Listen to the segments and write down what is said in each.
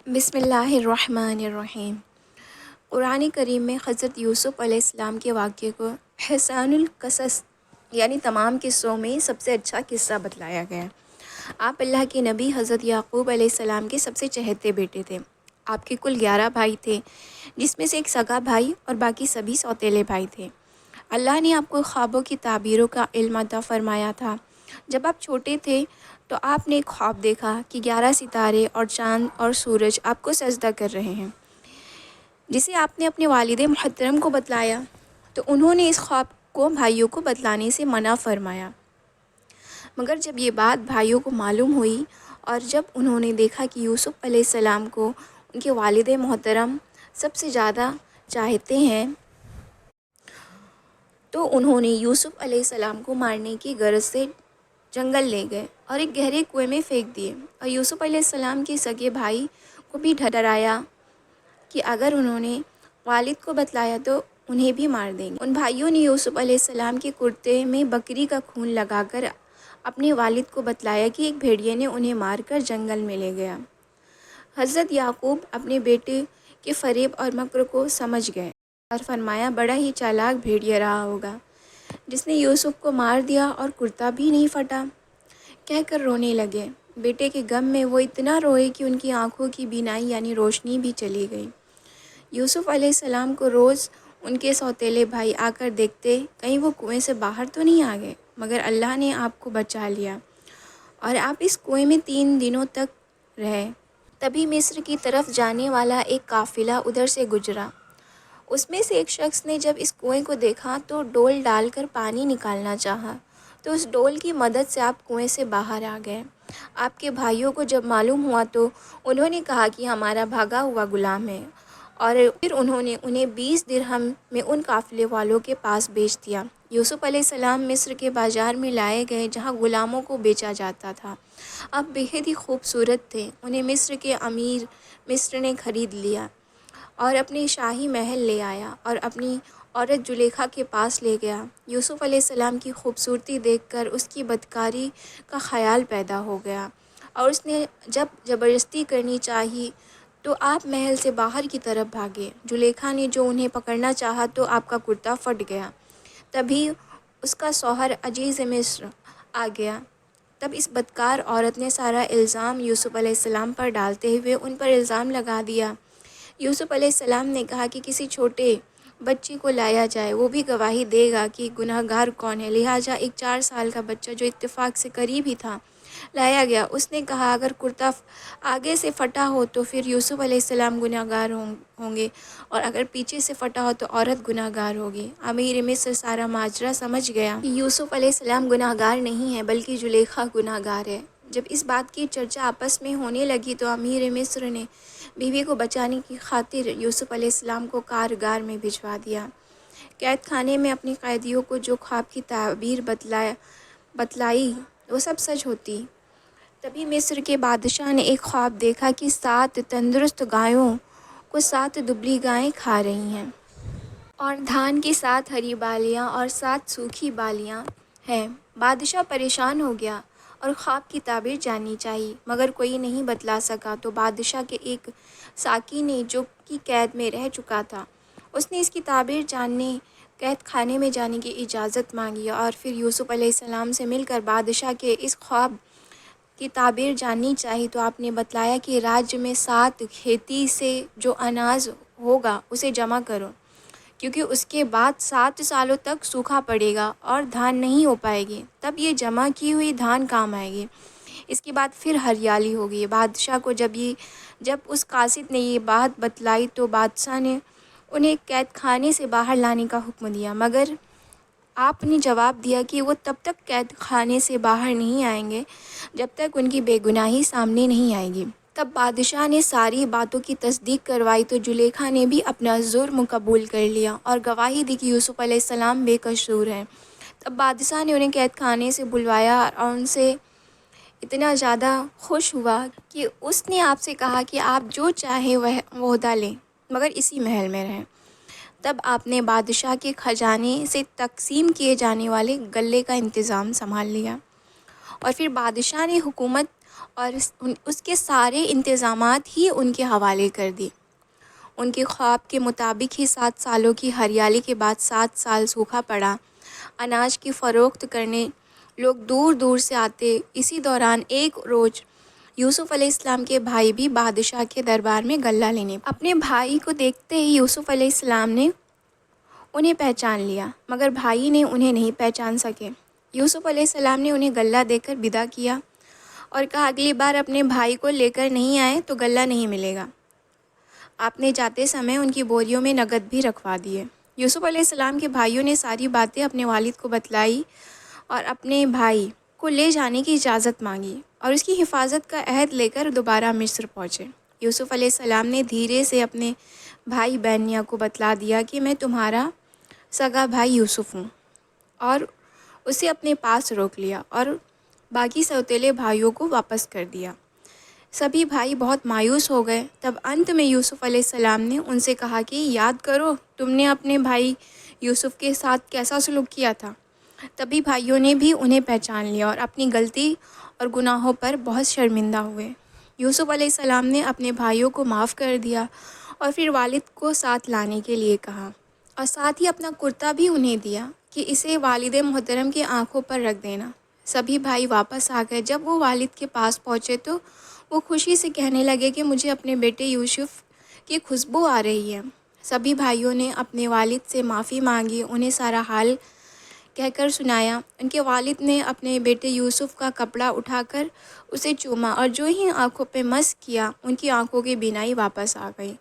بسم اللہ الرحمن الرحیم۔ قرآن کریم میں حضرت یوسف علیہ السلام کے واقعے کو احسن القصص یعنی تمام قصوں میں سب سے اچھا قصہ بتلایا گیا ہے۔ آپ اللہ کے نبی حضرت یعقوب علیہ السلام کے سب سے چہیتے بیٹے تھے۔ آپ کے کل 11 بھائی تھے، جس میں سے ایک سگا بھائی اور باقی سبھی سوتیلے بھائی تھے۔ اللہ نے آپ کو خوابوں کی تعبیروں کا علم عطا فرمایا تھا۔ جب آپ چھوٹے تھے تو آپ نے ایک خواب دیکھا کہ 11 ستارے اور چاند اور سورج آپ کو سجدہ کر رہے ہیں، جسے آپ نے اپنے والد محترم کو بتلایا تو انہوں نے اس خواب کو بھائیوں کو بتلانے سے منع فرمایا۔ مگر جب یہ بات بھائیوں کو معلوم ہوئی اور جب انہوں نے دیکھا کہ یوسف علیہ السلام کو ان کے والد محترم سب سے زیادہ چاہتے ہیں، تو انہوں نے یوسف علیہ السلام کو مارنے کی غرض سے جنگل لے گئے اور ایک گہرے کنویں میں پھینک دیے، اور یوسف علیہ السلام کے سگے بھائی کو بھی ڈرایا کہ اگر انہوں نے والد کو بتلایا تو انہیں بھی مار دیں گے۔ ان بھائیوں نے یوسف علیہ السلام کے کرتے میں بکری کا خون لگا کر اپنے والد کو بتلایا کہ ایک بھیڑیے نے انہیں مار کر جنگل میں لے گیا۔ حضرت یعقوب اپنے بیٹے کے فریب اور مکر کو سمجھ گئے اور فرمایا، بڑا ہی چالاک بھیڑیا رہا ہوگا جس نے یوسف کو مار دیا اور کرتا بھی نہیں پھٹا، کہہ کر رونے لگے۔ بیٹے کے غم میں وہ اتنا روئے کہ ان کی آنکھوں کی بینائی یعنی روشنی بھی چلی گئی۔ یوسف علیہ السلام کو روز ان کے سوتیلے بھائی آ کر دیکھتے کہیں وہ کنویں سے باہر تو نہیں آ گئے، مگر اللہ نے آپ کو بچا لیا اور آپ اس کنویں میں 3 دنوں تک رہے۔ تبھی مصر کی طرف جانے والا ایک قافلہ ادھر سے گزرا۔ اس میں سے ایک شخص نے جب اس کنویں کو دیکھا تو ڈول ڈال کر پانی نکالنا چاہا، تو اس ڈول کی مدد سے آپ کنویں سے باہر آ گئے۔ آپ کے بھائیوں کو جب معلوم ہوا تو انہوں نے کہا کہ ہمارا بھاگا ہوا غلام ہے، اور پھر انہوں نے انہیں 20 درہم میں ان قافلے والوں کے پاس بیچ دیا۔ یوسف علیہ السلام مصر کے بازار میں لائے گئے جہاں غلاموں کو بیچا جاتا تھا۔ اب بہت ہی خوبصورت تھے، انہیں مصر کے امیر مصر نے خرید لیا اور اپنے شاہی محل لے آیا اور اپنی عورت زلیخا کے پاس لے گیا۔ یوسف علیہ السلام کی خوبصورتی دیکھ کر اس کی بدکاری کا خیال پیدا ہو گیا اور اس نے جب زبردستی کرنی چاہی تو آپ محل سے باہر کی طرف بھاگے۔ زلیخا نے جو انہیں پکڑنا چاہا تو آپ کا کرتا پھٹ گیا۔ تبھی اس کا شوہر عزیز مصر آ گیا۔ تب اس بدکار عورت نے سارا الزام یوسف علیہ السلام پر ڈالتے ہوئے ان پر الزام لگا دیا۔ یوسف علیہ السلام نے کہا کہ کسی چھوٹے بچے کو لایا جائے، وہ بھی گواہی دے گا کہ گناہ گار کون ہے۔ لہٰذا ایک 4 سال کا بچہ جو اتفاق سے قریب ہی تھا لایا گیا۔ اس نے کہا اگر کرتا آگے سے پھٹا ہو تو پھر یوسف علیہ السلام گناہ گار ہوں گے، اور اگر پیچھے سے پھٹا ہو تو عورت گناہ گار ہوگی۔ امیر مصر سارا ماجرا سمجھ گیا کہ یوسف علیہ السلام گناہ گار نہیں ہے بلکہ زلیخا گناہ گار ہے۔ جب اس بات کی چرچا آپس میں ہونے لگی تو امیر مصر نے بیوی کو بچانے کی خاطر یوسف علیہ السلام کو کارگار میں بھجوا دیا۔ قید خانے میں اپنے قیدیوں کو جو خواب کی تعبیر بتلائی وہ سب سچ ہوتی۔ تبھی مصر کے بادشاہ نے ایک خواب دیکھا کہ 7 تندرست گایوں کو 7 دبلی گائیں کھا رہی ہیں، اور دھان کی 7 ہری بالیاں اور 7 سوکھی بالیاں ہیں۔ بادشاہ پریشان ہو گیا اور خواب کی تعبیر جاننی چاہی، مگر کوئی نہیں بتلا سکا۔ تو بادشاہ کے ایک ساقی نے جو کہ قید میں رہ چکا تھا، اس نے اس کی تعبیر جاننے قید خانے میں جانے کی اجازت مانگی اور پھر یوسف علیہ السلام سے مل کر بادشاہ کے اس خواب کی تعبیر جاننی چاہی۔ تو آپ نے بتلایا کہ راج میں 7 کھیتی سے جو اناج ہوگا اسے جمع کرو، کیونکہ اس کے بعد 7 سالوں تک سوکھا پڑے گا اور دھان نہیں ہو پائے گی، تب یہ جمع کی ہوئی دھان کام آئے گی، اس کے بعد پھر ہریالی ہوگی۔ بادشاہ کو جب اس قاصد نے یہ بات بتلائی تو بادشاہ نے انہیں قید خانے سے باہر لانے کا حکم دیا، مگر آپ نے جواب دیا کہ وہ تب تک قید خانے سے باہر نہیں آئیں گے جب تک ان کی بے گناہی سامنے نہیں آئے گی۔ تب بادشاہ نے ساری باتوں کی تصدیق کروائی تو زلیخا نے بھی اپنا جرم قبول کر لیا اور گواہی دی کہ یوسف علیہ السلام بے قصور ہیں۔ تب بادشاہ نے انہیں قید خانے سے بلوایا اور ان سے اتنا زیادہ خوش ہوا کہ اس نے آپ سے کہا کہ آپ جو چاہیں وہ عہدہ لیں مگر اسی محل میں رہیں۔ تب آپ نے بادشاہ کے خزانے سے تقسیم کیے جانے والے غلے کا انتظام سنبھال لیا، اور پھر بادشاہ نے حکومت اور اس کے سارے انتظامات ہی ان کے حوالے کر دی۔ ان کے خواب کے مطابق ہی 7 سالوں کی ہریالی کے بعد 7 سال سوکھا پڑا۔ اناج کی فروخت کرنے لوگ دور دور سے آتے۔ اسی دوران ایک روز یوسف علیہ السلام کے بھائی بھی بادشاہ کے دربار میں غلہ لینے اپنے بھائی کو دیکھتے ہی یوسف علیہ السلام نے انہیں پہچان لیا، مگر بھائی نے انہیں نہیں پہچان سکے۔ یوسف علیہ السلام نے انہیں غلہ دے کر ودا کیا اور کہا اگلی بار اپنے بھائی کو لے کر نہیں آئے تو غلہ نہیں ملے گا۔ آپ نے جاتے سمے ان کی بوریوں میں نقد بھی رکھوا دیے۔ یوسف علیہ السلام کے بھائیوں نے ساری باتیں اپنے والد کو بتلائی اور اپنے بھائی کو لے جانے کی اجازت مانگی اور اس کی حفاظت کا عہد لے کر دوبارہ مصر پہنچے۔ یوسف علیہ السلام نے دھیرے سے اپنے بھائی بنیامین کو بتلا دیا کہ میں تمہارا سگا بھائی یوسف ہوں، اور اسے اپنے پاس روک لیا اور باقی سوتیلے بھائیوں کو واپس کر دیا۔ سبھی بھائی بہت مایوس ہو گئے۔ تب انت میں یوسف علیہ السلام نے ان سے کہا کہ یاد کرو تم نے اپنے بھائی یوسف کے ساتھ کیسا سلوک کیا تھا۔ تبھی بھائیوں نے بھی انہیں پہچان لیا اور اپنی غلطی اور گناہوں پر بہت شرمندہ ہوئے۔ یوسف علیہ السلام نے اپنے بھائیوں کو معاف کر دیا اور پھر والد کو ساتھ لانے کے لیے کہا اور ساتھ ہی اپنا کرتا بھی انہیں دیا کہ اسے والد محترم کی آنکھوں پر رکھ دینا۔ سبھی بھائی واپس آ گئے۔ جب وہ والد کے پاس پہنچے تو وہ خوشی سے کہنے لگے کہ مجھے اپنے بیٹے یوسف کی خوشبو آ رہی ہے۔ سبھی بھائیوں نے اپنے والد سے معافی مانگی، انہیں سارا حال کہہ کر سنایا۔ ان کے والد نے اپنے بیٹے یوسف کا کپڑا اٹھا کر اسے چوما اور جو ہی آنکھوں پہ مس کیا ان کی آنکھوں کی بینائی واپس آ گئی،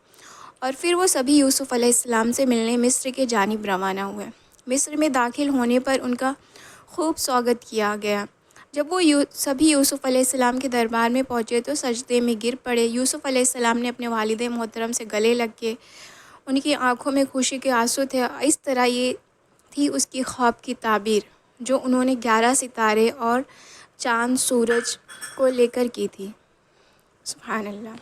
اور پھر وہ سبھی یوسف علیہ السلام سے ملنے مصر کے جانب روانہ ہوئے۔ مصر میں داخل ہونے پر ان کا خوب سواگت کیا گیا۔ جب وہ سبھی یوسف علیہ السلام کے دربار میں پہنچے تو سجدے میں گر پڑے۔ یوسف علیہ السلام نے اپنے والد محترم سے گلے لگ کے، ان کی آنکھوں میں خوشی کے آنسو تھے۔ اس طرح یہ تھی اس کی خواب کی تعبیر جو انہوں نے 11 ستارے اور چاند سورج کو لے کر کی تھی۔ سبحان اللہ۔